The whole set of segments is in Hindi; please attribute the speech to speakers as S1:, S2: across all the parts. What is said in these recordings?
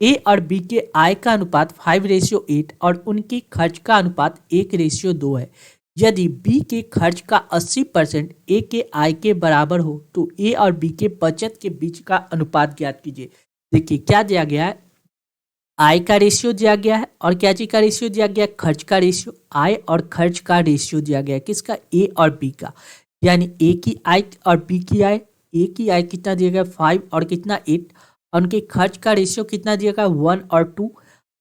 S1: ए और बी के आय का अनुपात 5:8 और उनके खर्च का अनुपात 1:2 है। यदि बी के खर्च का 80% ए के आय के बराबर हो तो ए और बी के बचत के बीच का अनुपात ज्ञात कीजिए। देखिए क्या दिया गया है, आय का रेशियो दिया गया है और क्या चीज का रेशियो दिया गया है, खर्च का रेशियो। आय और खर्च का रेशियो दिया गया है किसका, ए और बी का। यानी ए की आय और बी की आय, ए की आय कितना दिया गया 5 और कितना 8, और उनके खर्च का रेशियो कितना दिया गया 1 और 2।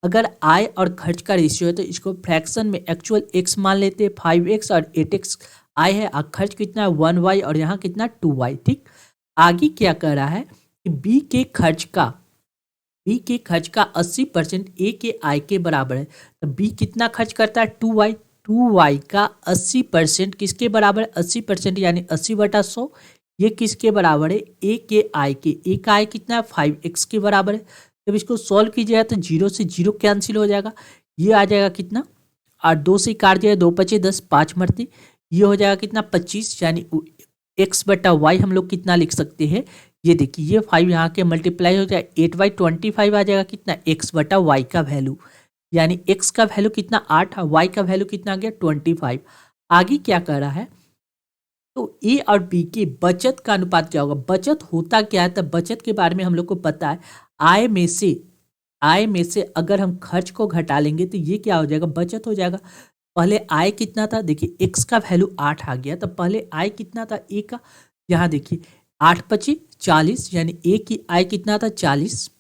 S1: अगर आय और खर्च का रेशियो है तो इसको फ्रैक्शन में एक्चुअल एक्स मान लेते हैं, 5x और 8x आय है, और खर्च कितना है 1y और यहाँ कितना 2y। ठीक, आगे क्या कर रहा है कि बी के खर्च का 80% ए के आय के बराबर है। तो बी कितना खर्च करता है 2y, 2y का 80% किसके बराबर है 80% यानी 80/100। ये किसके बराबर है, ए के आय के। ए का आय कितना है 5x के बराबर है। जब इसको सॉल्व कीजिएगा तो 0 से 0 कैंसिल हो जाएगा। ये आ जाएगा कितना, और 2 से काट दिया 2 × 5 = 10, 5 मरते। ये हो जाएगा कितना 25, यानी x/y हम लोग कितना लिख सकते हैं, ये देखिए ये 5 यहाँ के मल्टीप्लाई हो जाए 8/25 आ जाएगा कितना x/y का वैल्यू। यानी x का वैल्यू कितना 8, y का वैल्यू कितना आ गया 25। आगे क्या कर रहा है, तो ए और बी के बचत का अनुपात क्या होगा। बचत होता क्या है, तो बचत के बारे में हम लोग को पता है, आय में से अगर हम खर्च को घटा लेंगे तो ये क्या हो जाएगा, बचत हो जाएगा। पहले आय कितना था, देखिए x का वैल्यू 8 आ गया, तो पहले आय कितना था ए का, यहाँ देखिए 8 × 25 = 40, यानी ए की आय कितना था 40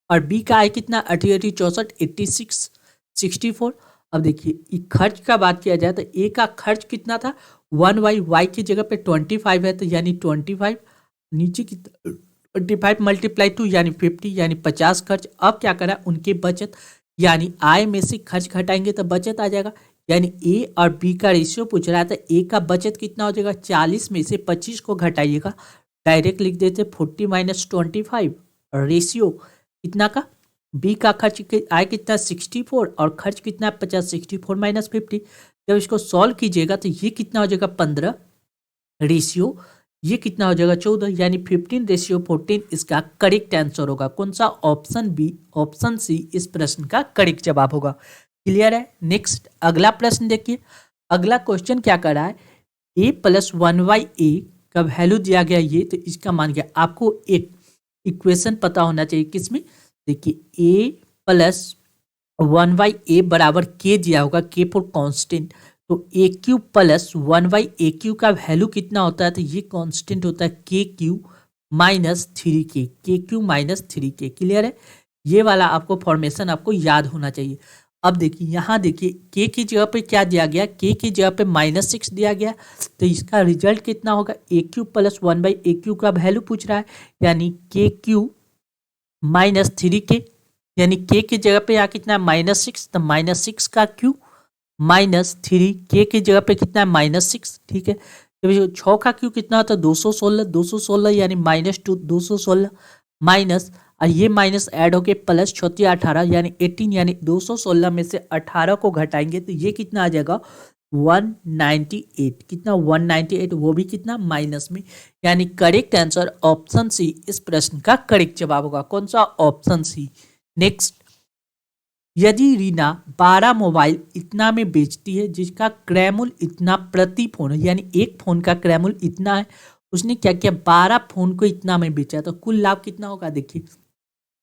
S1: और बी का आय कितना 88 64 86 64। अब देखिए खर्च का बात किया जाए तो ए का खर्च कितना था 1y, y की जगह पे 25 है तो यानी 25, नीचे की 25 × 2 यानी 50, यानी 50 खर्च। अब क्या करा उनके बचत, यानी आय में से खर्च घटाएंगे तो बचत आ जाएगा। यानी ए और बी का रेशियो पूछ रहा था, ए का बचत कितना हो जाएगा 40 में से 25 को घटाइएगा, डायरेक्ट लिख देते 40 - 25, रेशियो कितना का, बी का खर्च आय कितना 64 और खर्च कितना 50, 64 - 50। जब इसको सॉल्व कीजिएगा तो ये कितना हो जाएगा 15, रेशियो ये कितना हो जाएगा 14, यानी 15:14 इसका करेक्ट आंसर होगा। कौन सा, ऑप्शन बी, ऑप्शन सी इस प्रश्न का करेक्ट जवाब होगा। क्लियर है। नेक्स्ट अगला प्रश्न देखिए, अगला क्वेश्चन क्या कर रहा है, a + 1y(a) का वैल्यू दिया गया ये, तो इसका मान गया। आपको एक इक्वेशन पता होना चाहिए किसमें, देखिए a + 1y(a) बराबर k दिया होगा, k फॉर कांस्टेंट। तो a³ + 1y(a³ का वैल्यू कितना होता है, तो ये कांस्टेंट होता है k³ - 3k, k³ - 3k। Clear है, ये वाला आपको फॉर्मेशन आपको याद होना चाहिए। अब देखिए यहाँ देखिए k की जगह पे क्या दिया गया, k की जगह पे -6 दिया गया, तो इसका रिजल्ट कितना होगा, a³ + 1/a³ का वैल्यू पूछ रहा है, यानी k³ - 3k, यानी k की जगह पे यहाँ कितना है -6, तो -6 का क्यू -3, k की जगह पे कितना है -6। ठीक है, तो 6 का क्यू कितना होता है 216, 216 यानी -2 216 माइनस, और ये माइनस ऐड होके प्लस 36 18 यानी 18, यानी 216 में से 18 को घटाएंगे तो ये कितना आ जाएगा 198, कितना 198, वो भी कितना माइनस में। यानी करेक्ट आंसर ऑप्शन सी इस प्रश्न का करेक्ट जवाब होगा। कौन सा, ऑप्शन सी। नेक्स्ट, यदि रीना 12 मोबाइल इतना में बेचती है जिसका क्रय मूल्य इतना प्रति फोन है, यानी एक फोन का क्रय मूल्य इतना है, उसने क्या किया 12 फोन को इतना में बेचा, तो कुल लाभ कितना होगा। देखिए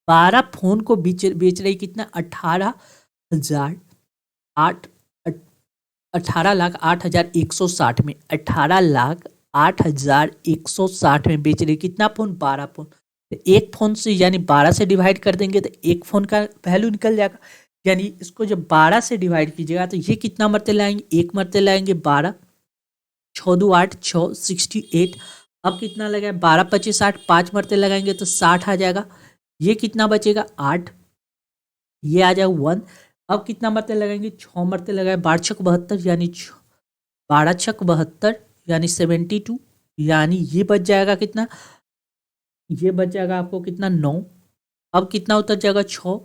S1: 12 फोन को बेच रही कितना 18,08,160 में, 18,08,160 में बेच रही कितना फोन 12 फोन। तो एक फोन से यानी 12 से डिवाइड कर देंगे तो एक फोन का वैल्यू निकल जाएगा। यानी इसको जब 12 से डिवाइड कीजिएगा तो ये कितना मरते लाएंगे, एक मरते लाएंगे 12, 6 2 8 6 68। अब कितना लगाए 12 25 60, 5 मरते लगाएंगे तो 60 आ जाएगा। ये कितना बचेगा 8, ये आ जाएगा 1। अब कितना मरते लगाएंगे 6 मरते लगाए 12 छक 72, यानी 12 छक 72 यानी 72, यानी ये बच जाएगा कितना, ये बच जाएगा आपको कितना 9। अब कितना उतर जाएगा 6।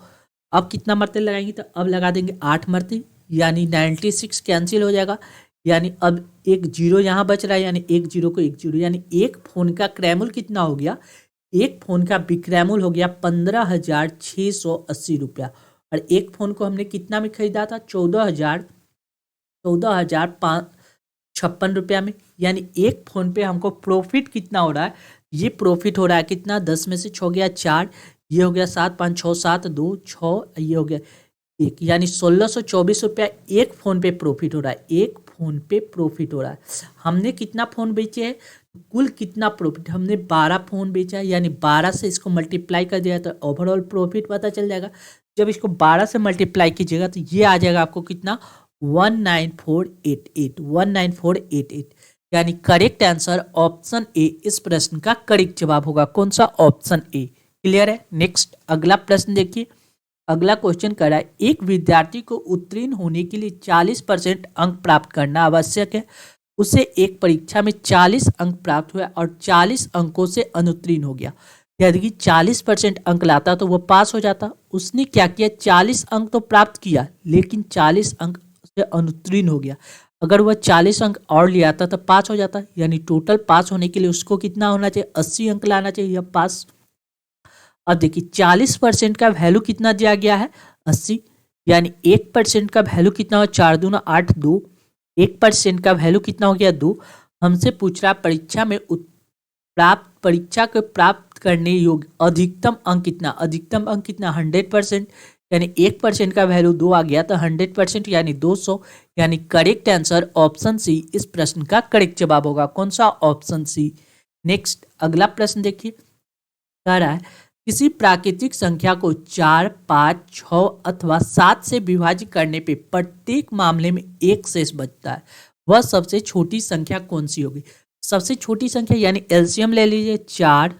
S1: अब कितना मरते लगाएंगे, तो अब लगा देंगे 8 मरते, यानी 96 कैंसिल हो जाएगा। यानी अब एक जीरो यहाँ बच रहा है, यानी एक जीरो को एक जीरो, यानी एक फोन का क्रय मूल्य कितना हो गया एक फ़ोन का विक्रय मूल्य हो गया 15,680 रुपया, और एक फ़ोन को हमने कितना में खरीदा था? 14,556 रुपया में। यानी एक फ़ोन पे हमको प्रॉफिट कितना हो रहा है? ये प्रॉफिट हो रहा है कितना? 10 में से 6 गया 4, ये हो गया 7, 5, 6, 7, 2, 6, ये हो गया 1, यानी 1624 रुपया एक फ़ोन पे प्रॉफिट हो रहा है। एक फ़ोन पे प्रॉफिट हो रहा है। हमने कितना फ़ोन बेचे हैं? कुल कितना प्रॉफिट? हमने 12 फ़ोन बेचा है, यानी 12 से इसको मल्टीप्लाई कर दिया तो ओवरऑल प्रॉफिट पता चल जाएगा। जब इसको 12 से मल्टीप्लाई कीजिएगा तो ये आ जाएगा आपको कितना? 19488, 19488। यानी करेक्ट आंसर ऑप्शन ए इस प्रश्न का करेक्ट जवाब होगा। कौन सा? Option A. क्लियर है? नेक्स्ट अगला प्रश्न देखिए। अगला क्वेश्चन कर रहा है, एक विद्यार्थी को उत्तीर्ण होने के लिए 40% अंक प्राप्त करना आवश्यक है। उसे एक परीक्षा में 40 अंक प्राप्त हुआ और 40 अंकों से अनुत्तीर्ण हो गया। यदि 40% अंक लाता तो वह पास हो जाता। उसने क्या किया? 40 अंक तो प्राप्त किया लेकिन 40 अंक से अनुत्तीर्ण हो गया। अगर वह 40 अंक और ले आता तो पास हो जाता। यानी टोटल पास होने के लिए उसको कितना होना चाहिए? 80 अंक लाना चाहिए या पास। अब देखिए 40% का वैल्यू कितना दिया गया है? 80। यानी 1% का वैल्यू कितना हो? 4 दूना 8, 2। 1% का वैल्यू कितना हो गया? 2। हमसे पूछ रहा परीक्षा में परीक्षा को प्राप्त करने योग्य अधिकतम अंक कितना? अधिकतम अंक कितना? 100%। यानी 1% का वैल्यू 2 आ गया तो 100% यानी 200। यानी करेक्ट आंसर ऑप्शन सी इस प्रश्न का करेक्ट जवाब होगा। कौन सा? Option C. नेक्स्ट अगला प्रश्न देखिए, कह रहा है किसी प्राकृतिक संख्या को 4, 5, 6 अथवा 7 से विभाजित करने पे प्रत्येक मामले में एक शेष बचता है, वह सबसे छोटी संख्या कौन सी होगी? सबसे छोटी संख्या यानी एलसीएम ले लीजिए। 4,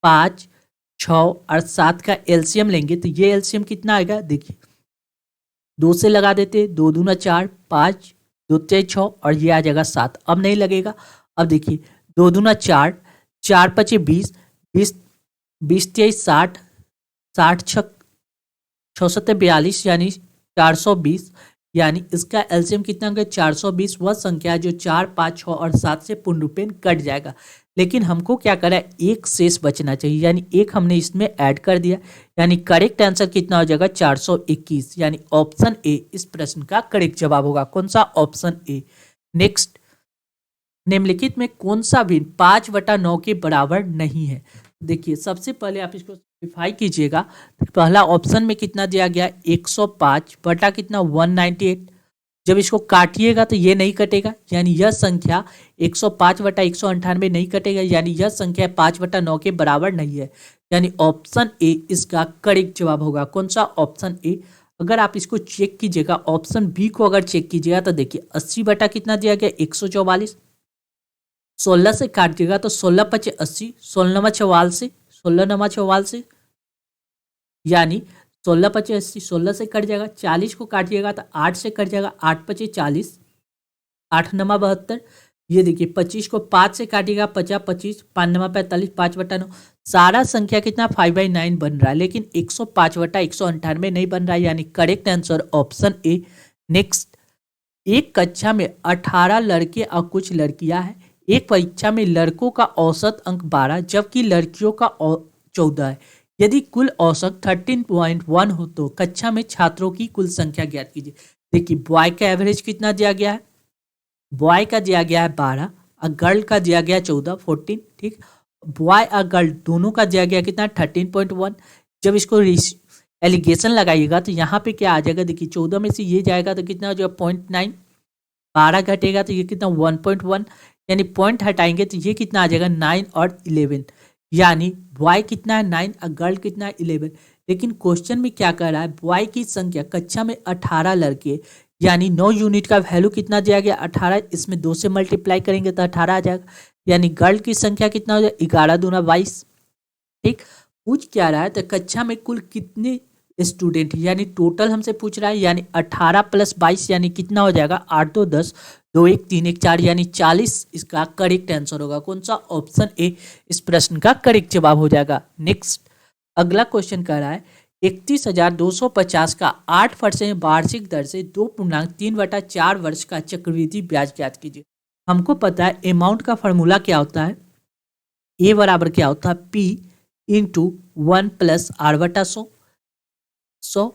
S1: 5, 6 और 7 का एलसीएम लेंगे तो ये एलसीएम कितना आएगा? देखिए 2 से लगा देते, 2 दूना 4, 5, 2 3 6 और ये आ जाएगा 7। अब नहीं लगेगा। अब देखिए 2 दूना 4, 4 5 20, 20 20 23 60, 60 छक 6 42 यानी 420। यानी इसका एलसीएम कितना होगा? 420। वह संख्या जो 4, 5, 6 और 7 से पूर्ण रूपेण कट जाएगा, लेकिन हमको क्या करा है? एक शेष बचना चाहिए, यानी एक हमने इसमें ऐड कर दिया। यानी करेक्ट आंसर कितना हो जाएगा? 421। यानी ऑप्शन ए इस प्रश्न का करेक्ट जवाब होगा। कौन सा? Option A. नेक्स्ट, निम्नलिखित में कौन सा भिन्न 5/9 के बराबर नहीं है? देखिए सबसे पहले आप इसको सिंप्लीफाई कीजिएगा। पहला ऑप्शन में कितना दिया गया? 105 बटा कितना? 198। जब इसको काटिएगा तो ये नहीं कटेगा, यानी यह संख्या 105 बटा 198 नहीं कटेगा, यानी यह संख्या 5/9 के बराबर नहीं है। यानी ऑप्शन ए इसका करेक्ट जवाब होगा। कौन सा? Option A. अगर आप इसको चेक कीजिएगा, ऑप्शन बी को अगर चेक कीजिएगा तो देखिए 80 बटा कितना दिया गया? 144। 16 से काटिएगा तो 16 5 80, 16 नमा 44, 16 नमा 44, यानी 16 5 80, 16 से कट जाएगा। 40 को काटिएगा तो 8 से कट जाएगा, 8 5 40, 8 नमा 72। ये देखिए 25 को 5 से काटिएगा, 50 25, 5 नमा 45, 5/9। सारा संख्या कितना? 5/9 बन रहा है, लेकिन 105 बटा 198 नहीं बन रहा है। यानी correct answer option A. Next, एक कक्षा में 18 लड़के और कुछ लड़कियां हैं। एक परीक्षा में लड़कों का औसत अंक 12 जबकि लड़कियों का 14 है। यदि कुल औसत 13.1 हो तो कक्षा में छात्रों की कुल संख्या ज्ञात कीजिए। देखिए बॉय का एवरेज कितना दिया गया है? बॉय का दिया गया है 12 और गर्ल का दिया गया 14, 14। ठीक, बॉय और गर्ल दोनों का दिया गया कितना? 13.1। जब इसको एलिगेशन लगाइएगा तो यहाँ पे क्या आ जाएगा? देखिए 14 में से ये जाएगा तो कितना हो जाएगा? 0.9। 12 घटेगा तो ये कितना? 1.1। यानी पॉइंट हटाएंगे तो ये कितना आ जाएगा? 9 और 11। यानी बॉय कितना है? 9 और गर्ल कितना है? 11। लेकिन क्वेश्चन में क्या कर रहा है? बॉय की संख्या कक्षा में 18 लड़के, यानी 9 यूनिट का वैल्यू कितना दिया गया? 18। इसमें 2 से मल्टीप्लाई करेंगे तो 18 आ जाएगा। यानी गर्ल की संख्या कितना हो जाएगा? 11 दूना 22। ठीक, पूछ क्या रहा है? तो कक्षा में कुल कितने स्टूडेंट, यानी टोटल हमसे पूछ रहा है। यानी 18 + 22 यानी कितना हो जाएगा? 8 2 10, 2 1 3 1 4 यानी 40 इसका करेक्ट आंसर होगा। कौन सा? ऑप्शन ए इस प्रश्न का करेक्ट जवाब हो जाएगा। नेक्स्ट अगला क्वेश्चन कह रहा है 31,250 का 8% वार्षिक दर से 2.3/4 वर्ष का चक्रवृद्धि ब्याज ज्ञात कीजिए। हमको पता है अमाउंट का फॉर्मूला क्या होता है? ए बराबर क्या होता है P इंटू 1+R/100 100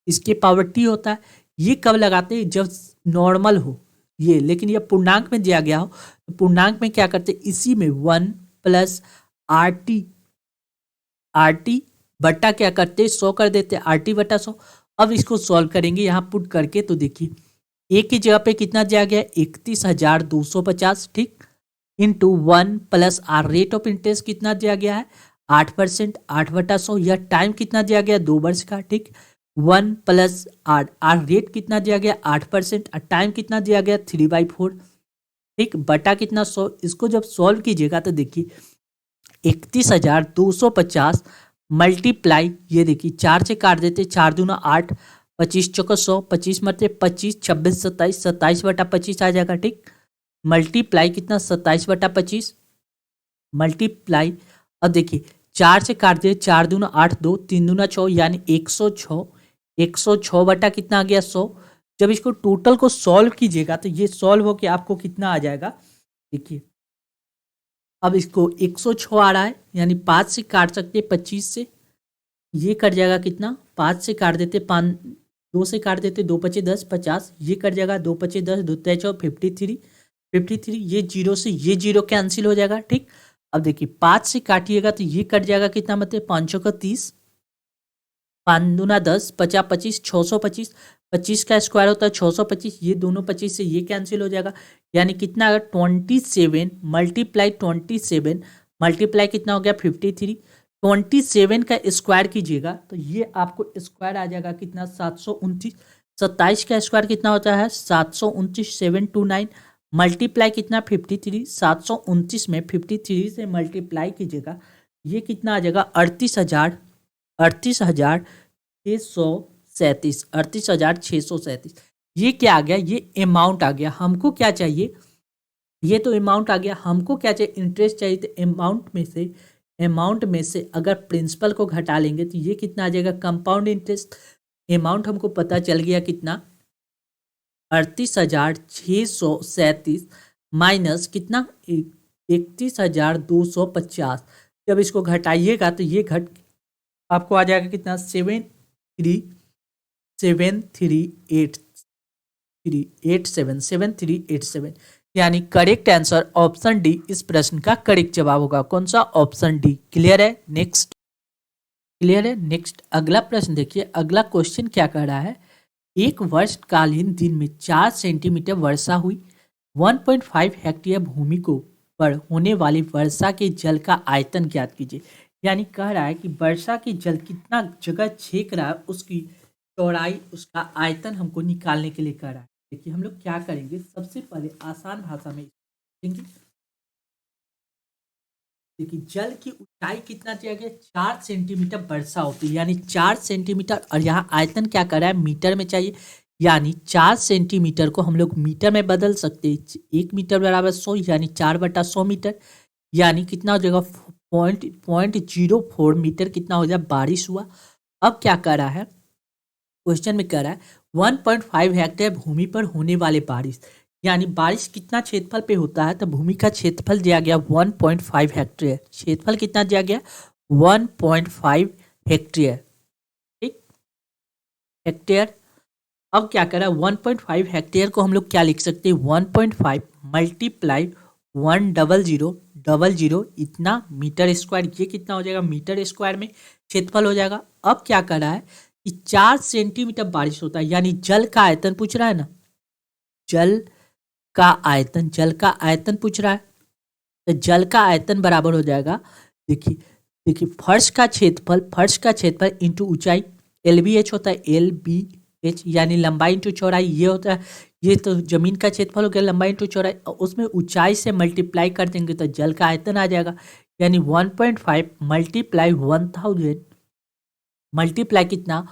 S1: इसके पावर टी होता है। ये कब लगाते हैं जब नॉर्मल हो ये, लेकिन ये पूर्णांक में दिया गया हो तो पूर्णांक में क्या करते हैं इसी में 1+RT बट्टा क्या करते 100 कर देते RT/100। अब इसको सॉल्व करेंगे यहाँ पुट करके, तो देखिए ए की जगह पे कितना दिया गया 31,250 ठीक, into 1+R rate of interest कितना दिया गया है 8%, 8/100। यह टाइम कितना दिया गया 2 वर्ष का ठीक, 1+R आर रेट कितना दिया गया 8% और टाइम कितना दिया गया 3/4 ठीक, बटा कितना 100। इसको जब सॉल्व कीजिएगा तो देखिए 31,250 मल्टीप्लाई, ये देखिए 4 से काट देते 4 दूना 8, 25 चौका 100, 25 मरते 25, 26 27, 27/25 आ जाएगा ठीक, मल्टीप्लाई कितना 27/25 मल्टीप्लाई। अब देखिए 4 से काट दिए 4 दूना 8, 2 3 दूना 6 यानी 106, 106 बटा कितना आ गया 100। जब इसको टोटल को सॉल्व कीजिएगा तो ये सॉल्व होके आपको कितना आ जाएगा देखिए, अब इसको 106 आ रहा है यानी 5 से काट सकते हैं 25 से, ये कट जाएगा कितना 5 से काट देते 5, 2 से काट देते 2 पचे 10 50, ये कट जाएगा 2 पचे 10 2 तेज 53, 53 ये जीरो से ये जीरो कैंसिल हो जाएगा ठीक। अब देखिए 5 से काटिएगा तो ये कट जाएगा कितना मतलब 530, 5 दूना 10, 50 25, 625, 25 का स्क्वायर होता है 625, ये दोनों 25 से ये कैंसिल हो जाएगा यानी कितना अगर 27 मल्टीप्लाई 27 मल्टीप्लाई कितना हो गया 53, 27 का स्क्वायर कीजिएगा तो ये आपको स्क्वायर आ जाएगा कितना 729, 27 का स्क्वायर कितना होता है 729, 729 मल्टीप्लाई कितना 53, 729 में 53 से मल्टीप्लाई कीजिएगा ये कितना आ जाएगा 38,637, 38,637। ये क्या आ गया ये अमाउंट आ गया। हमको क्या चाहिए, ये तो अमाउंट आ गया, हमको क्या चाहिए इंटरेस्ट चाहिए। तो अमाउंट में से अगर प्रिंसिपल को घटा लेंगे तो ये कितना आ जाएगा कंपाउंड इंटरेस्ट। अमाउंट हमको पता चल गया कितना 38,637 माइनस कितना 31,250। जब इसको घटाइएगा तो ये घट आपको आ जाएगा कितना 7387 यानी करेक्ट आंसर ऑप्शन डी इस प्रश्न का करेक्ट जवाब होगा। कौन सा ऑप्शन डी। क्लियर है। नेक्स्ट क्लियर है। नेक्स्ट अगला प्रश्न देखिए, अगला क्वेश्चन क्या कह रहा है, एक वर्षकालीन दिन में 4 सेंटीमीटर वर्षा हुई, 1.5 हेक्टेयर भूमि को पर होने वाली वर्षा के जल का आयतन ज्ञात कीजिए। यानी कह रहा है कि वर्षा के जल कितना जगह छेक रहा है उसकी चौड़ाई उसका आयतन हमको निकालने के लिए कह रहा है। देखिए हम लोग क्या करेंगे, सबसे पहले आसान भाषा में देखेंगे। देखिए जल की ऊंचाई कितना दिया गया 4 सेंटीमीटर वर्षा होती है यानी 4 सेंटीमीटर, और यहाँ आयतन क्या कर रहा है मीटर में चाहिए यानी 4 सेंटीमीटर को हम लोग मीटर में बदल सकते हैं। 1 मीटर बराबर 100 यानी 4/100 मीटर यानी कितना हो जाएगा 0.04 मीटर कितना हो जाए बारिश हुआ। अब क्या कर रहा है क्वेश्चन में कह रहा है 1.5 हेक्टेयर भूमि पर होने वाले बारिश, यानी बारिश कितना क्षेत्रफल पे होता है तो भूमि का क्षेत्रफल दिया गया 1.5 हेक्टेयर। क्षेत्रफल कितना दिया गया 1.5 हेक्टेयर ठीक हेक्टेयर। अब क्या कर रहा है 1.5 हेक्टेयर को हम लोग क्या लिख सकते हैं 1.5 मल्टीप्लाई 100 इतना मीटर स्क्वायर, ये कितना हो जाएगा मीटर स्क्वायर में क्षेत्रफल हो जाएगा। अब क्या कर रहा है कि 4 सेंटीमीटर बारिश होता है यानी जल का आयतन पूछ रहा है ना, जल का आयतन पूछ रहा है तो जल का आयतन बराबर हो जाएगा। देखिए फर्श का क्षेत्रफल इंटू ऊंचाई, LBH होता है LBH यानी लंबाई इंटू चौड़ाई, ये होता है ये तो जमीन का क्षेत्रफल हो गया लंबाई इंटू चौड़ाई, उसमें ऊंचाई से मल्टीप्लाई कर देंगे तो जल का आयतन आ जाएगा यानी 1.5 मल्टीप्लाई 1000 मल्टीप्लाई कितना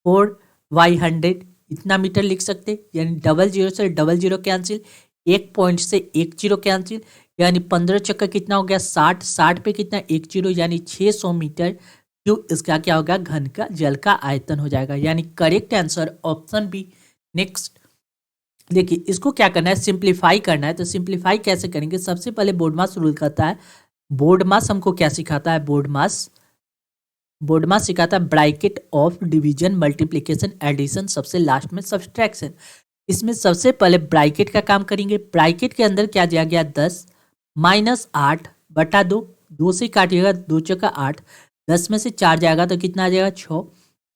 S1: 4/100 इतना मीटर लिख सकते यानी 00 से 00 कैंसिल, 1 पॉइंट से 1 जीरो कैंसिल यानी 15 चक्कर कितना हो गया 60, 60 पे कितना 1 जीरो यानी 600 मीटर क्यूब इसका क्या होगा घन का जल का आयतन हो जाएगा यानी correct answer option B. Next देखिए इसको क्या करना है सिंप्लीफाई करना है, तो सिंप्लीफाई कैसे करेंगे, सबसे पहले बोर्ड मास रूल कहता है बोर्ड मास हमको क्या सिखाता है? बोर्ड मास सिखाता है bracket of division, multiplication, addition, सबसे लास्ट में सब्सट्रैक्शन। इसमें सबसे पहले ब्रैकेट का काम करेंगे। ब्रैकेट के अंदर क्या दिया गया? 10 माइनस 8/2, 2 से काटिएगा, 2 चौका 8, 10 में से 4 जाएगा तो कितना आ जाएगा? 6।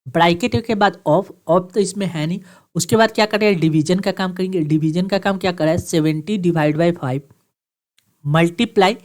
S1: ब्रैकेट के बाद ऑफ तो इसमें है नहीं। उसके बाद क्या करेंगे? डिवीजन का काम करेंगे। डिवीजन का काम क्या करा है? 70 डिवाइड बाई 5 मल्टीप्लाई,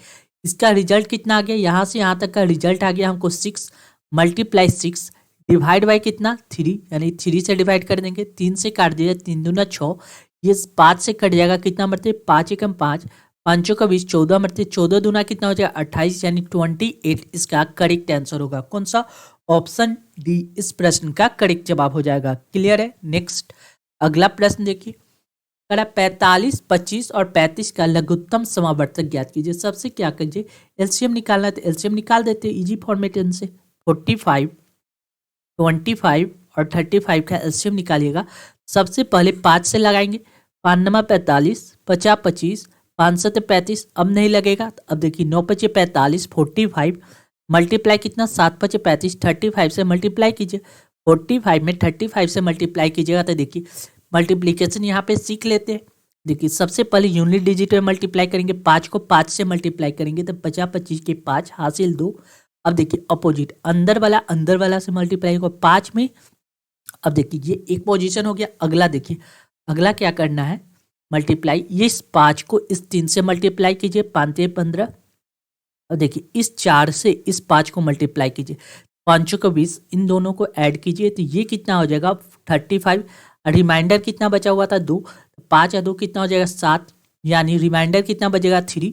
S1: इसका रिजल्ट कितना आ गया? यहाँ से यहाँ तक का रिजल्ट आ गया हमको 6 मल्टीप्लाई 6 डिवाइड बाई कितना? 3, यानी 3 से डिवाइड कर देंगे, 3 से काट दिया, 3 दूना 6, ये 5 से कट जाएगा, कितना मरते? 5 एकम 5, 5 का 20, 14 मरते, 14 दूना कितना हो जाएगा? 28, यानी 28 इसका करेक्ट आंसर होगा। कौन सा? ऑप्शन डी इस प्रश्न का करेक्ट जवाब हो जाएगा। क्लियर है? नेक्स्ट अगला प्रश्न देखिए, 45, 25 और 35 का लघुत्तम समावर्तक ज्ञात कीजिए। सबसे क्या कीजिए? एलसीएम निकालना है, तो एलसीएम निकाल देते इजी फॉर्मेशन से। 45, 25 और 35 का एलसीएम निकालिएगा। सबसे पहले 5 से लगाएंगे, 5 नमा 45, 50 25, 5 से 35, अब नहीं लगेगा। तो अब देखिए 9 पचे 45, 45 मल्टीप्लाई कितना? 7 पचे 35, 35 से मल्टीप्लाई कीजिए। 45 में 35 से मल्टीप्लाई कीजिएगा तो देखिए मल्टीप्लीकेशन यहाँ पे सीख लेते हैं। देखिए सबसे पहले यूनिट डिजिट में मल्टीप्लाई करेंगे, 5 को 5 से मल्टीप्लाई करेंगे तो 50 25 के 5 हासिल 2। अब देखिए अपोजिट अंदर वाला से मल्टीप्लाई होगा 5 में। अब देखिए ये एक पोजीशन हो गया। अगला देखिए, अगला क्या करना है? मल्टीप्लाई, ये इस 5 को इस 3 से मल्टीप्लाई कीजिए, 5 15। अब देखिए इस 4 से इस 5 को मल्टीप्लाई कीजिए, 5 को 20, इन दोनों को ऐड कीजिए तो ये कितना हो जाएगा? 35। रिमाइंडर कितना बचा हुआ था? 2, 5 या 2 कितना हो जाएगा? 7, यानी रिमाइंडर कितना बचेगा? 3।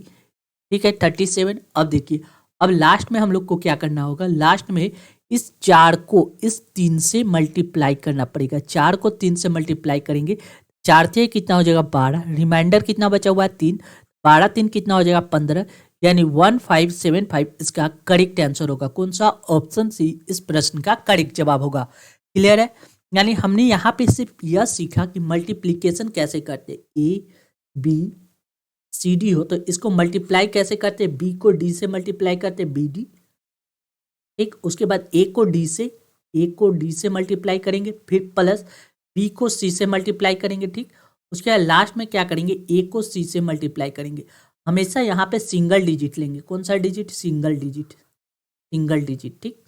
S1: ठीक है, 37। अब देखिए अब लास्ट में हम लोग को क्या करना होगा? लास्ट में इस 4 को इस 3 से मल्टीप्लाई करना पड़ेगा। 4 को 3 से मल्टीप्लाई करेंगे, 4 से कितना हो जाएगा? 12। रिमाइंडर कितना बचा हुआ है? 3, 12 3 कितना हो जाएगा? 15, यानी 1575 इसका करेक्ट आंसर होगा। कौन सा? ऑप्शन सी इस प्रश्न का करेक्ट जवाब होगा। क्लियर है? यानी हमने यहाँ पे सिर्फ यह सीखा कि मल्टीप्लिकेशन कैसे करते, ए बी सी डी हो तो इसको मल्टीप्लाई कैसे करते, बी को डी से मल्टीप्लाई करते, बी डी। ठीक, उसके बाद ए को डी से मल्टीप्लाई करेंगे, फिर प्लस बी को सी से मल्टीप्लाई करेंगे। ठीक, उसके बाद लास्ट में क्या करेंगे? ए को सी से मल्टीप्लाई करेंगे। हमेशा यहाँ पे सिंगल डिजिट लेंगे। कौन सा डिजिट? Single digit. ठीक,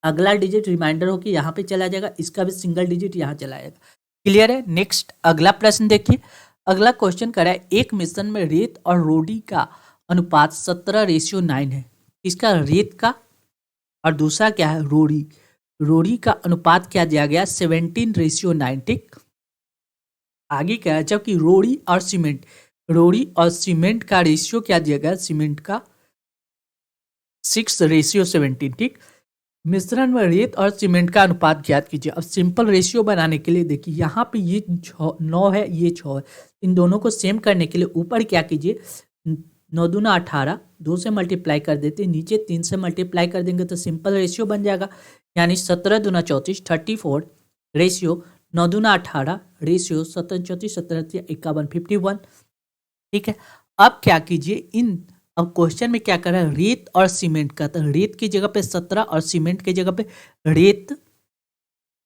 S1: अगला डिजिट रिमाइंडर होकर यहाँ पे चला जाएगा, इसका भी सिंगल डिजिट यहाँ चला जाएगा। क्लियर है? नेक्स्ट अगला प्रश्न देखिए, अगला क्वेश्चन करा है, एक मिश्रण में रेत और रोडी का अनुपात 17:9 है। इसका रेत का और दूसरा क्या है? रोडी का अनुपात क्या दिया गया? 17:9। ठीक, आगे क्या है? जबकि रोडी और सीमेंट का रेशियो क्या दिया गया? सीमेंट का 6:17। ठीक, मिश्रण में रेत और सीमेंट का अनुपात ज्ञात कीजिए। अब सिंपल रेशियो बनाने के लिए देखिए यहाँ पे ये 9 है, ये 6 है, इन दोनों को सेम करने के लिए ऊपर क्या कीजिए? 9 दूना 18, 2 से मल्टीप्लाई कर देते, नीचे 3 से मल्टीप्लाई कर देंगे तो सिंपल रेशियो बन जाएगा। यानी 17 दूना 34, 34 रेशियो 9 दूना 18 रेशियो 17 34 17 51 51। ठीक है, अब क्या कीजिए अब क्वेश्चन में क्या कर रहा है? रेत और सीमेंट का, तो रेत की जगह पे 17 और सीमेंट की जगह पे रेत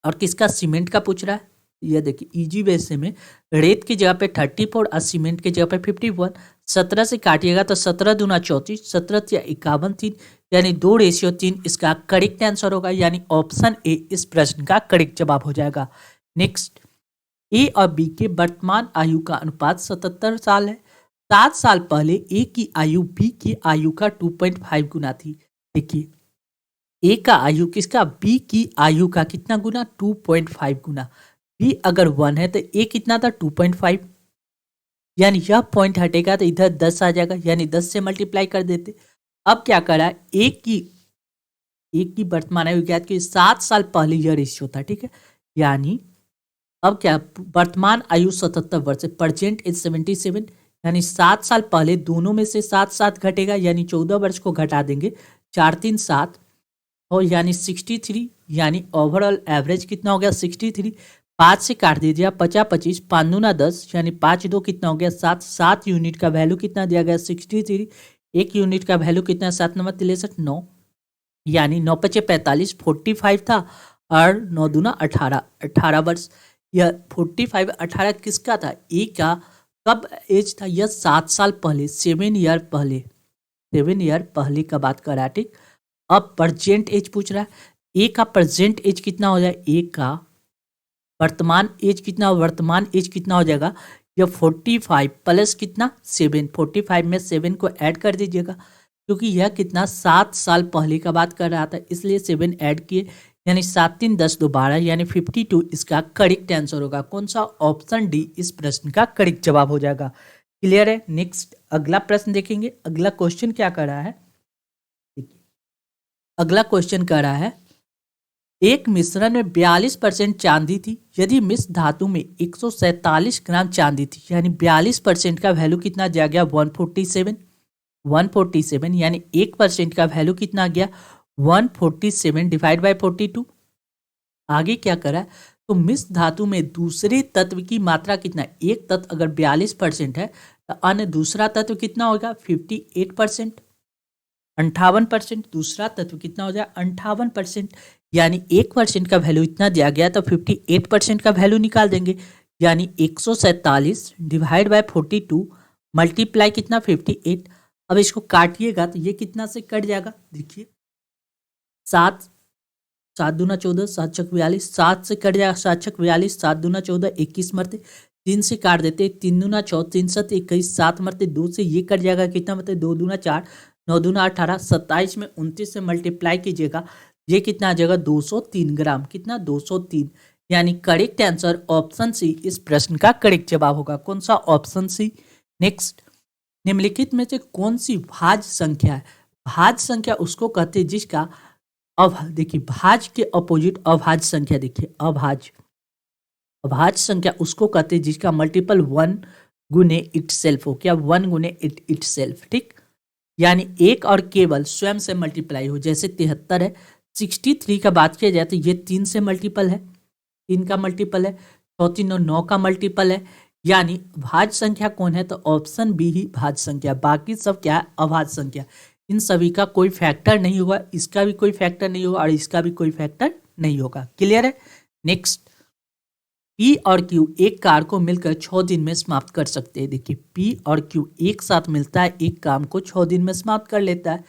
S1: और किसका? सीमेंट का पूछ रहा है। ये देखिए इजी वे से में रेत की जगह पे 34 और सीमेंट की जगह पे 51। 17 से काटिएगा तो 17 दूना 34, 17 या 51 3, यानी 2:3 इसका करेक्ट आंसर होगा। यानी ऑप्शन ए इस प्रश्न का करेक्ट जवाब हो जाएगा। नेक्स्ट, ए और बी के वर्तमान आयु का अनुपात 77 साल है। 7 साल पहले ए की आयु बी की आयु का 2.5 गुना थी। देखिए ए का आयु किसका? बी की आयु का कितना गुना? 2.5 गुना। बी अगर 1 है तो ए कितना था? 2.5, यानी यह पॉइंट हटेगा तो इधर 10 आ जाएगा, यानी 10 से मल्टीप्लाई कर देते। अब क्या करा है? ए की वर्तमान आयु ज्ञात की 7 साल पहले यह रेशियो था। ठीक है, यानी अब क्या? वर्तमान आयु 77 वर्ष है, प्रेजेंट इज 77, यानी 7 साल पहले दोनों में से 7 घटेगा, यानी 14 वर्ष को घटा देंगे, 4 3 7 और यानी 63, यानी ओवरऑल एवरेज कितना हो गया? 63। 5 से काट दीजिए, 50 25, 5 दूना 10, यानी 5 2 कितना हो गया? 7 यूनिट का वैल्यू कितना दिया गया? 63। एक यूनिट का वैल्यू कितना, 7 नंबर 63 9, यानी 9 पचे 45, 45 था और 9 दूना 18, 18 वर्ष। यह 45 18 किसका था, ए का कब एज था, यह 7 साल पहले, 7 ईयर पहले, 7 ईयर पहले का बात कर रहा है। ठीक, अब प्रेजेंट एज पूछ रहा है, ए का प्रेजेंट एज कितना हो जाए, ए का वर्तमान एज कितना, वर्तमान एज कितना हो जाएगा, यह 45 प्लस कितना 7, 45 में 7 को ऐड कर दीजिएगा, क्योंकि यह कितना 7 साल पहले का बात कर रहा था, इसलिए 7 ऐड किए, यानी 7 3 10 2 12, यानी 52 इसका करेक्ट आंसर होगा। कौन सा, ऑप्शन डी इस प्रश्न का करेक्ट जवाब हो जाएगा। क्लियर है। नेक्स्ट अगला प्रश्न देखेंगे। अगला क्वेश्चन क्या कर रहा है, अगला क्वेश्चन कर रहा है, एक मिश्रण में 42% चांदी थी, यदि मिश्र धातु में 147 ग्राम चांदी थी, यानी 42% का वैल्यू कितना दिया गया, 147, 147, यानी 1% का वैल्यू कितना आ गया, 147 डिवाइड बाय 42। आगे क्या करा, तो मिश्र धातु में दूसरे तत्व की मात्रा कितना, एक तत्व अगर 42% है तो अन्य दूसरा तत्व कितना होगा, 58%, 58%, दूसरा तत्व कितना हो जाए, 58%, यानी 1% का वैल्यू इतना दिया गया तो 58% का वैल्यू निकाल देंगे, यानी 147 डिवाइड बाय 42 मल्टीप्लाई कितना 58। अब इसको काटिएगा तो ये कितना से कट जाएगा, देखिए 7 7 दूना 14, 7 छक 42, 7 से कट जाएगा, 7 छक 42, 7 दूना 14, 21 मरते 3 से काट देते, 3 दूना 4, 3 7 21, 7 मरते 2 से ये कट जाएगा, कितना मरते 2 दूना 4, 9 दूना 18, 27 में 29 से मल्टीप्लाई कीजिएगा, ये कितना आ जाएगा 203 ग्राम, कितना 203, यानी करेक्ट आंसर ऑप्शन सी इस प्रश्न का करेक्ट जवाब होगा। कौन सा, ऑप्शन सी। नेक्स्ट, निम्नलिखित में से कौन सी भाज्य संख्या है, भाज्य संख्या उसको कहते हैं जिसका देखिए भाज्य के अपोजिट अभाज्य संख्या, देखिए अभाज्य संख्या उसको कहते हैं जिसका मल्टीपल 1 गुने इटसेल्फ हो, क्या 1 गुने इटसेल्फ। ठीक, यानी एक और केवल स्वयं से मल्टीप्लाई हो, जैसे 73 है, 63 का बात किया जाए तो ये 3 से मल्टीपल है, 3 का मल्टीपल है, 4 9 का मल्टीपल है, यानी भाज्य संख्या कौन है, तो ऑप्शन बी ही भाज्य संख्या, बाकी सब क्या है, अभाज्य संख्या। इन सभी का कोई फैक्टर नहीं होगा, इसका भी कोई फैक्टर नहीं होगा और इसका भी कोई फैक्टर नहीं होगा। क्लियर है। नेक्स्ट, पी और क्यू एक कार को मिलकर 6 दिन में समाप्त कर सकते हैं। देखिए पी और क्यू एक साथ मिलता है, एक काम को 6 दिन में समाप्त कर लेता है।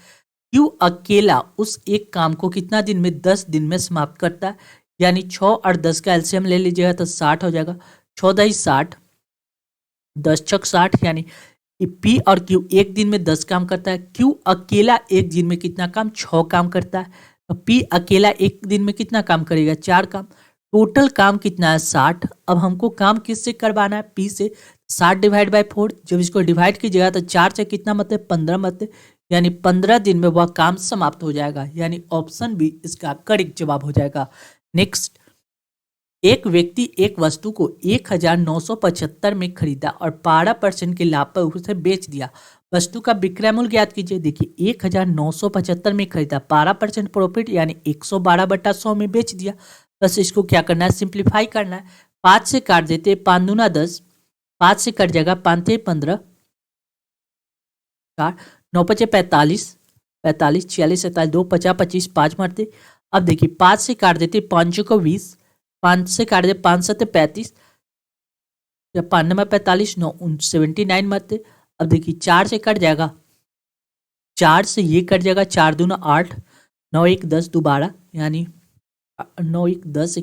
S1: क्यू अकेला उस एक काम को कितना दिन में, 10 दिन में समाप्त करता है, यानी 6 और 10 का एलसीएम ले लीजिएगा तो 60 हो जाएगा, 14 ही 60, 10 छक 60, यानी पी और क्यू एक दिन में 10 काम करता है, क्यू अकेला एक दिन में कितना काम, 6 काम करता है, तो पी अकेला एक दिन में कितना काम करेगा, 4 काम, टोटल काम कितना है 60। अब हमको काम किससे करवाना है, पी से, 60 डिवाइड बाय 4, जब इसको डिवाइड कीजिएगा तो 4 से कितना मतलब 15 मतलब, यानी 15 दिन में वह काम समाप्त हो जाएगा, यानी ऑप्शन बी इसका करेक्ट जवाब हो जाएगा। नेक्स्ट, एक व्यक्ति एक वस्तु को 1975 में खरीदा और 12% के लाभ पर उसे बेच दिया, वस्तु का विक्रय मूल्य ज्ञात कीजिए। देखिए 1975 में खरीदा, 12% प्रॉफिट यानी 112/100 में बेच दिया। बस इसको क्या करना है, सिंप्लीफाई करना है, 5 से काट देते, 5 दूना 10, 5 से कट जाएगा, 5 थे 15, 9 पचे 45, 45 46 47 2 50 25, 5 मारते। अब देखिए 5 से काट देते, 5 को 20, 5 से काट दे, 5 7 35, 5 नंबर 45, 9 79 मारते। अब देखिए 4 से कट जाएगा, 4 से ये कट जाएगा, 4 दूना 8, 9 1 10 दोबारा, यानी 9 1 10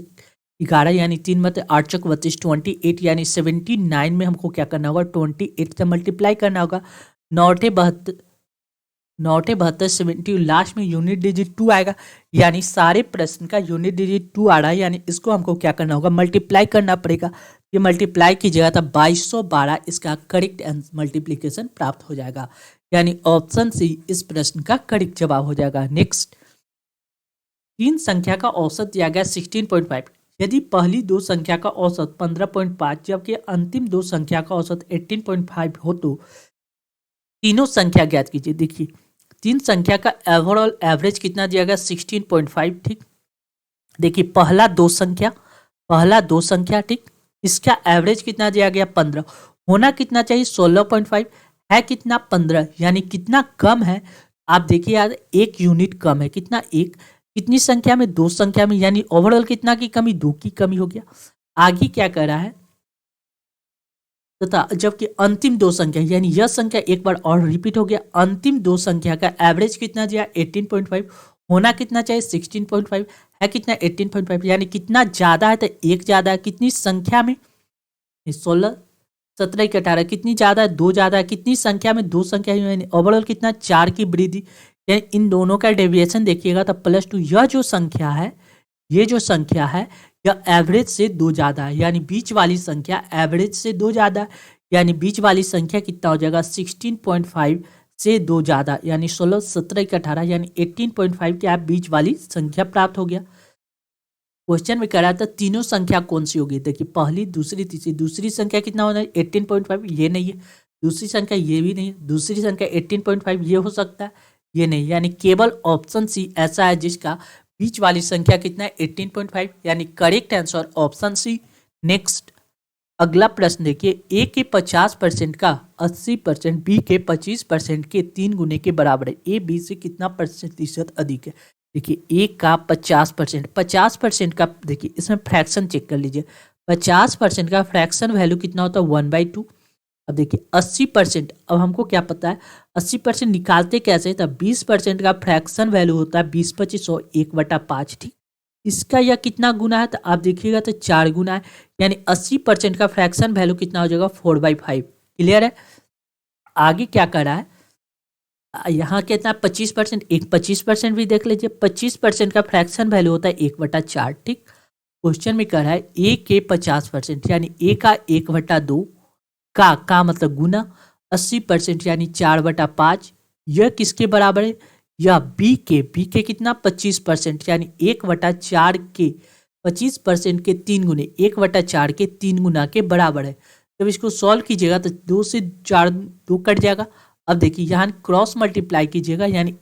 S1: 11, यानी 3 मत 8 चक 32, 28, यानी 79 में हमको क्या करना होगा, 28 से मल्टीप्लाई करना होगा, 9 72 70, लास्ट में यूनिट डिजिट 2 आएगा, यानी सारे प्रश्न का यूनिट डिजिट 2 आ रहा है, यानी इसको हमको क्या करना होगा, मल्टीप्लाई करना पड़ेगा। ये मल्टीप्लाई कीजिएगा तो 2212 इसका करेक्ट मल्टीप्लीकेशन प्राप्त हो जाएगा, यानी ऑप्शन सी इस प्रश्न का करेक्ट जवाब हो जाएगा। नेक्स्ट, 3 संख्या का औसत दिया गया 16.5, यदि पहली दो संख्या का औसत 15.5 जबकि अंतिम दो संख्या का औसत 18.5 हो तो तीनों संख्या ज्ञात कीजिए। देखिए 3 संख्या का ओवरऑल एवरेज कितना दिया गया, 16.5। ठीक, देखिए पहला दो संख्या, ठीक, इसका एवरेज कितना दिया गया, 15, होना कितना चाहिए 16.5, है कितना 15, यानी कितना कम है। आप देखिए यार, 1 यूनिट कम है, कितना एक, कितनी संख्या में, 2 संख्या में, यानी ओवरऑल कितना की कमी, 2 की कमी हो गया। आगे क्या कर रहा है, तथा जबकि अंतिम दो संख्या यानी यह संख्या एक बार और रिपीट हो गया, अंतिम दो संख्या का एवरेज कितना दिया 18.5, होना कितना चाहिए 16.5, है कितना 18.5, यानी कितना ज्यादा है तो एक ज्यादा है, कितनी संख्या में 16, 17 की 18, कितनी ज्यादा है 2 ज्यादा है, कितनी संख्या में 2 संख्या यानी ओवरऑल कितना 4 की वृद्धि। यानी इन दोनों का डेविएशन देखिएगा तो +2, यह जो संख्या है, ये जो संख्या है यह एवरेज से 2 ज्यादा है, यानी बीच वाली संख्या एवरेज से 2 ज्यादा है, यानी बीच वाली संख्या कितना हो जाएगा 16.5 से 2 ज्यादा, यानी 16, 17 की 18, यानी 18.5 के आप बीच वाली संख्या प्राप्त हो गया। क्वेश्चन में कह रहा था तीनों संख्या कौन सी होगी, देखिए पहली, दूसरी, तीसरी। दूसरी संख्या कितना होना है 18.5, ये नहीं है। दूसरी संख्या ये भी नहीं है। दूसरी संख्या 18.5 ये हो सकता है, ये नहीं, यानी केवल ऑप्शन सी ऐसा है जिसका बीच वाली संख्या कितना है 18.5, यानी correct answer option C. Next अगला प्रश्न देखिए, ए के 50% का 80% बी के 25% के 3 गुने के बराबर है, ए बी से कितना प्रतिशत अधिक है। देखिए ए का 50%, 50% का देखिए इसमें फ्रैक्शन चेक कर लीजिए, 50% का फ्रैक्शन वैल्यू कितना होता है 1/2। अब देखिए 80%, अब हमको क्या पता है 80% निकालते कैसे, तब 20% का फ्रैक्शन वैल्यू होता है 20 25 100 1/5, ठीक। इसका यह कितना गुना है, तो आप देखिएगा तो 4 गुना है, यानी 80% का फ्रैक्शन वैल्यू कितना हो जाएगा 4/5। क्लियर है। आगे क्या कर रहा है, यहाँ कितना 25%, एक 25% भी देख लीजिए, 25% का फ्रैक्शन वैल्यू होता है 1/4, ठीक। क्वेश्चन में कह रहा है ए के 50%, यानी ए का 1/2 का मतलब गुना 80% यानी 4/5, यह किसके बराबर है, यह बी के कितना 25%, यानी 1/4 के 25% के 3 गुने, 1/4 के 3 गुना के बराबर है। जब इसको सॉल्व कीजिएगा तो 2 से 4 2 कट जाएगा। अब देखिए यहाँ क्रॉस मल्टीप्लाई कीजिएगा, यानी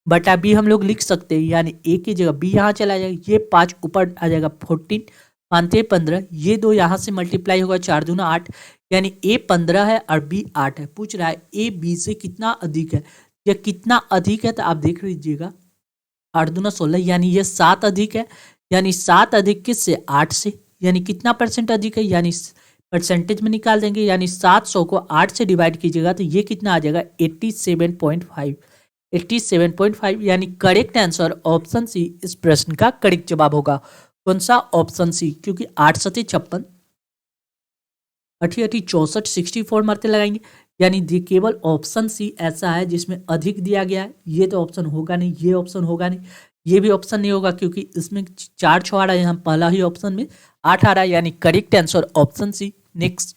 S1: a/b हम लोग लिख सकते हैं, यानी a की जगह b यहाँ चला जाएगा, ये 5 ऊपर आ जाएगा 14, 5 15, ये 2 यहाँ से मल्टीप्लाई होगा 4 दूना 8, यानी a 15 है और b 8 है। पूछ रहा है a b से कितना अधिक है, या कितना अधिक है, तो आप देख लीजिएगा 8 दूना 16, यानी ये 7 अधिक है, यानी 7 अधिक किससे 8 से, यानी कितना परसेंट अधिक है, यानी परसेंटेज में निकाल देंगे, यानी 700 को 8 से डिवाइड कीजिएगा तो ये कितना आ जाएगा 87.5, 87.5, यानी करेक्ट आंसर ऑप्शन सी इस प्रश्न का करेक्ट जवाब होगा। कौन सा, ऑप्शन सी, क्योंकि 8 7 56, 80 64 64 मारते लगाएंगे, यानी केवल ऑप्शन सी ऐसा है जिसमें अधिक दिया गया है। ये तो ऑप्शन होगा नहीं, ये ऑप्शन होगा नहीं, ये भी ऑप्शन नहीं होगा, क्योंकि इसमें 4 6 आ रहा है, यहाँ पहला ही ऑप्शन में 8 आ रहा है, यानी correct answer option C. Next,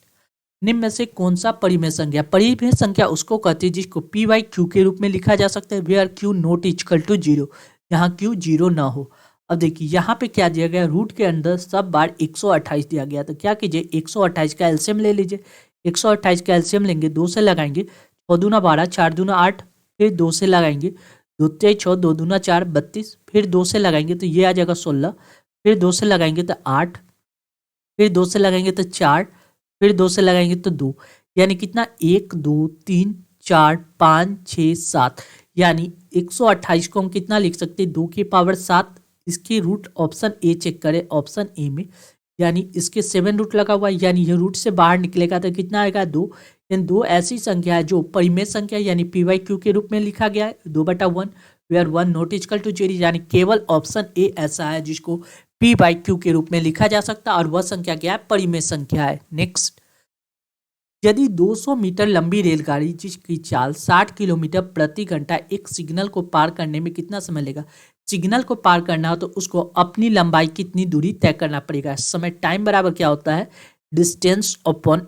S1: निम्न में से कौन सा परिमेय संख्या, परिमेय संख्या उसको कहते हैं जिसको पी बाई क्यू के रूप में लिखा जा सकता है, where Q not equal to 0, यहाँ क्यू 0 ना हो। अब देखिए यहाँ पे क्या दिया गया, रूट के अंदर सब बार 128 दिया गया, तो क्या कीजिए 128 का एलसीएम ले लीजिए, 128 का एलसीएम लेंगे, 2 से लगाएंगे, 6 दूना 12, 4 दूना 8, फिर 2 से लगाएंगे, 2 तेज 6, 2 दूना 4 32, फिर 2 से लगाएंगे तो ये आ जाएगा 16, फिर 2 से लगाएंगे तो 8, फिर 2 से लगाएंगे तो 4, फिर 2 से लगाएंगे तो 2, यानी कितना 1 2 3 4 5 6 7, यानी 128 को हम कितना लिख सकते हैं 2 की पावर 7। इसकी रूट ऑप्शन ए चेक करें, ऑप्शन ए में, यानी इसके 7 रूट लगा हुआ है, यानी ये रूट से बाहर निकलेगा तो कितना आएगा 2, यानी 2 ऐसी संख्या है जो परिमेय संख्या यानी पी वाई क्यू के रूप में लिखा गया है 2/1, वेयर 1 नॉट इक्वल टू 0, यानी केवल ऑप्शन ए ऐसा है जिसको पी बाई क्यू के रूप में लिखा जा सकता है, और वह संख्या क्या है, परिमेय संख्या है। नेक्स्ट, यदि 200 मीटर लंबी रेलगाड़ी जिसकी चाल 60 किलोमीटर प्रति घंटा एक सिग्नल को पार करने में कितना समय लेगा, सिग्नल को पार करना हो तो उसको अपनी लंबाई कितनी दूरी तय करना पड़ेगा। समय टाइम बराबर क्या होता है, डिस्टेंस अपॉन